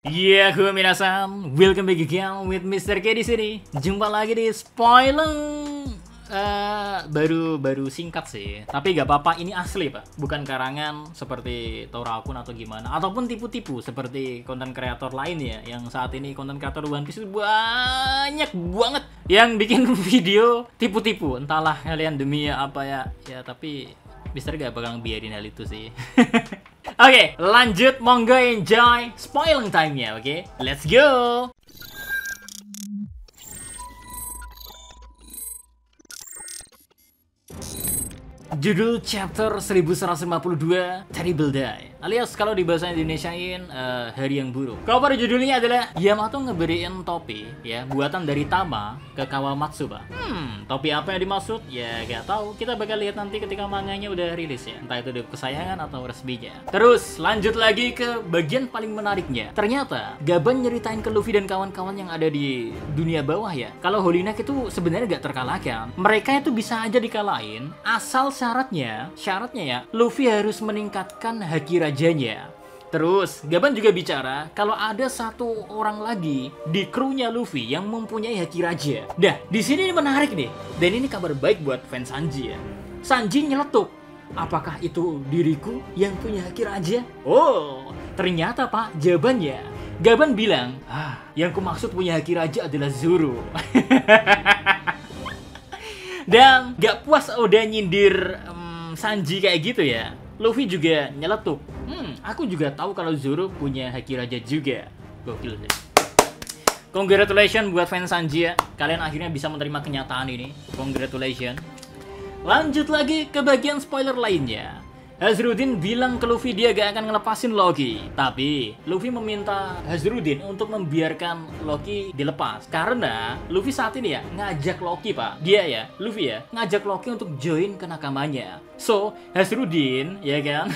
Yeah, minasan, welcome back again with Mr. K di sini. Jumpa lagi di spoiler. Baru singkat sih, tapi gak apa-apa, ini asli pak, bukan karangan seperti Torakun atau gimana, ataupun tipu-tipu seperti konten kreator lainnya yang saat ini konten kreator One Piece itu banyak banget yang bikin video tipu-tipu, entahlah kalian demi apa ya, tapi Mister gak bakal biarin hal itu sih. Oke, lanjut, monggo enjoy spoiling time-nya, oke? Let's go! Judul chapter 1152, Terrible Day, alias kalau di bahasa Indonesiain hari yang buruk. Kalau pada judulnya adalah Yamato ngeberiin topi ya buatan dari Tama ke Kawamatsu, Pak. Topi apa yang dimaksud? Ya gak tahu, kita bakal lihat nanti ketika manganya udah rilis ya. Entah itu dari kesayangan atau resminya. Terus lanjut lagi ke bagian paling menariknya. Ternyata Gaban nyeritain ke Luffy dan kawan-kawan yang ada di dunia bawah ya, kalau Holy Knight itu sebenarnya gak terkalahkan. Mereka itu bisa aja dikalahin asal syaratnya ya Luffy harus meningkatkan haki rajanya. Terus Gaban juga bicara kalau ada satu orang lagi di krunya Luffy yang mempunyai haki raja. Dah, di sini menarik nih. Dan ini kabar baik buat fans Sanji ya. Sanji nyeletuk, apakah itu diriku yang punya haki raja? Oh, ternyata Pak, jawabannya Gaban bilang, yang kumaksud punya haki raja adalah Zoro. Dan gak puas udah nyindir Sanji kayak gitu ya, Luffy juga nyeletuk, aku juga tahu kalau Zoro punya haki raja juga. Gokil sih. Congratulations buat fans Sanji ya, kalian akhirnya bisa menerima kenyataan ini. Congratulations. Lanjut lagi ke bagian spoiler lainnya. Hazrudin bilang ke Luffy dia gak akan ngelepasin Loki. Tapi Luffy meminta Hazrudin untuk membiarkan Loki dilepas, karena Luffy saat ini ya ngajak Loki, Pak. Luffy ya ngajak Loki untuk join ke nakamanya. So Hazrudin ya kan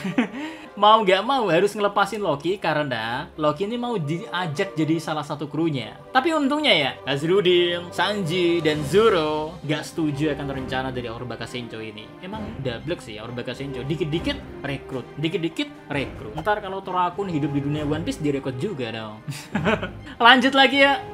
mau gak mau harus ngelepasin Loki karena Loki ini mau diajak jadi salah satu krunya. Tapi untungnya ya Hazrudin, Sanji, dan Zoro gak setuju akan rencana dari Orobaka Sencho ini. Emang dablek sih Orobaka Sencho, dikit-dikit rekrut, dikit-dikit rekrut. Ntar kalau Torakun hidup di dunia One Piece direkrut juga dong. Lanjut lagi ya,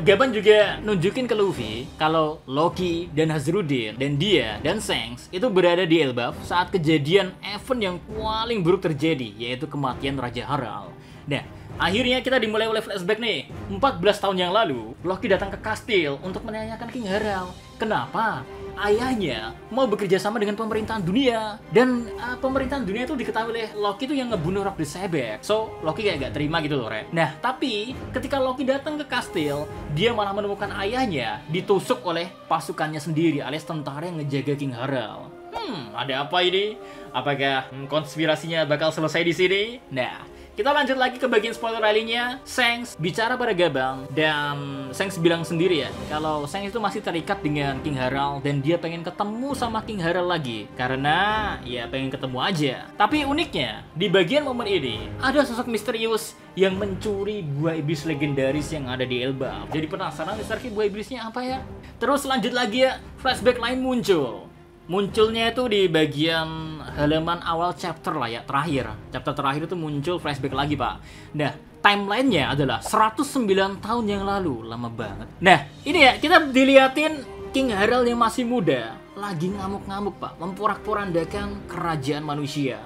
Gaban juga nunjukin ke Luffy kalau Loki dan Hazrudin dan dia dan Shanks itu berada di Elbaf saat kejadian event yang paling buruk terjadi, yaitu kematian Raja Harald. Nah, akhirnya kita dimulai oleh flashback nih. 14 tahun yang lalu, Loki datang ke kastil untuk menanyakan King Harald kenapa ayahnya mau bekerja sama dengan pemerintahan dunia. Dan pemerintahan dunia itu diketahui oleh Loki itu yang ngebunuh Rock the Sebek. So, Loki kayak gak terima gitu loh, Re. Nah, tapi ketika Loki datang ke kastil, dia malah menemukan ayahnya ditusuk oleh pasukannya sendiri, alias tentara yang ngejaga King Harald. Ada apa ini? Apakah konspirasinya bakal selesai di sini? Nah, kita lanjut lagi ke bagian spoiler lainnya. Shanks bicara pada Gabang, dan Shanks bilang sendiri ya kalau Shanks itu masih terikat dengan King Harald dan dia pengen ketemu sama King Harald lagi karena ya pengen ketemu aja. Tapi uniknya di bagian momen ini ada sosok misterius yang mencuri buah iblis legendaris yang ada di Elbaf. Jadi penasaran Mr. K buah iblisnya apa ya? Terus lanjut lagi ya, flashback lain muncul. Munculnya itu di bagian halaman awal chapter lah ya, terakhir. Chapter terakhir itu muncul flashback lagi, Pak. Nah, timelinenya adalah 109 tahun yang lalu. Lama banget. Nah, ini ya, kita diliatin King Harald yang masih muda lagi ngamuk-ngamuk, Pak, memporak-porandakan kerajaan manusia.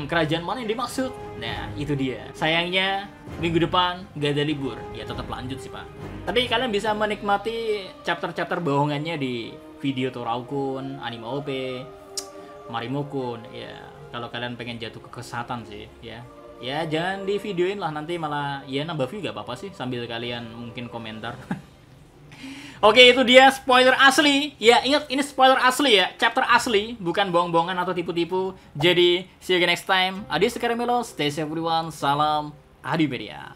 Kerajaan mana yang dimaksud? Nah, itu dia. Sayangnya minggu depan gak ada libur. Ya tetap lanjut sih, Pak. Tapi kalian bisa menikmati chapter-chapter bohongannya di video Torakun, Anime OP, Marimokun. Ya, kalau kalian pengen jatuh ke kesatan sih, ya. Ya jangan di videoin lah, nanti malah ya nambah view gak apa-apa sih sambil kalian mungkin komentar. Oke, itu dia spoiler asli. Ya, ingat ini spoiler asli ya, chapter asli, bukan bohong-bohongan atau tipu-tipu. Jadi, see you again next time. Adios, Karamelo, stay safe everyone. Salam Adi Media.